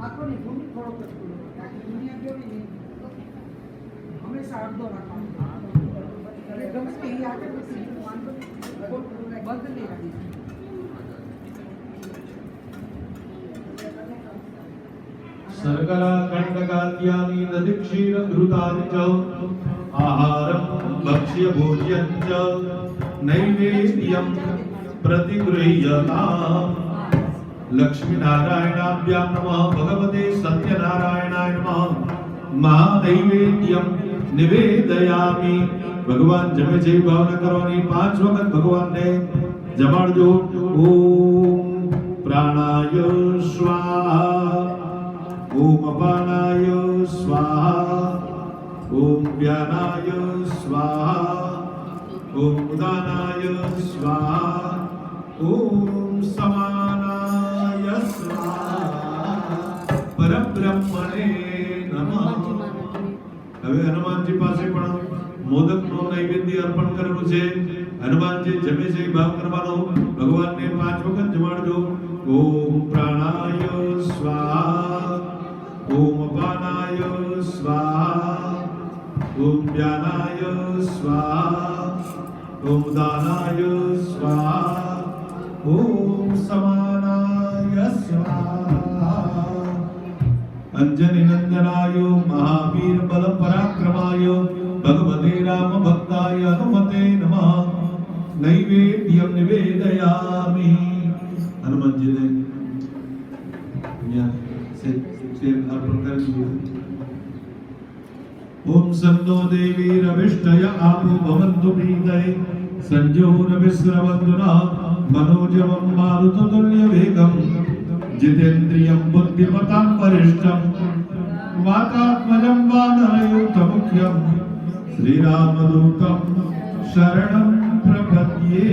આખોની ભૂમિ થોડોક જ ખુલ્લો બાકી દુનિયા કેવી નહીં હંમેશા અડધો રાખવાનો એટલે ગમે તે એ આગળ વાંધો બંધ નહીં રાખી सर्कला कंडकाद्यानि नदिक्षीर घृतानि च आहारं भक्ष्य भोज्यं च नैवेद्यं प्रतिगृह्यताम् लक्ष्मी नारायणाभ्यां नमः भगवते सत्यनारायणाय नमः महानैवेद्यं निवेदयामि भगवान जमे जे भावना करवानी 5 वखत भगवान ने जमाडજો ओम प्राणाय स्वाहा ओम अपानाय स्वाहा ओम व्यानाय स्वाहा ओम उदानाय स्वाहा ओम समानाय स्वाहा परब्रह्मणे नमः। હવે હનુમાનજી પાસે પણ મોદકનો નૈવેદ્ય અર્પણ કરેલું છે। હનુમાનજી જમે છે ભાવ કરવાનો ભગવાનને 5 વખત જમાડજો। ઓમ પ્રાણાય સ્વાહા ओम अपानाय स्वाहा ओम व्यानाय स्वाहा ओम दानाय स्वाहा ओम समानाय स्वाहा। अंजनी नंदनाय महावीर बल पराक्रमाय भगवते राम भक्ताय हनुमते नमः नैवेद्यं निवेदयामि। हनुमान जी ने अर्पण कर दिया। ओम सन्नो देवी रविष्टय आपो भवन्तु प्रीतये संजोरविश्रवन्तुना मनोजवं मारुततुल्य वेगं जितेन्द्रियं बुद्धिमतां वरिष्ठं वातात्मजं वानरयूथमुख्यं श्रीरामदूतं शरणं प्रपद्ये।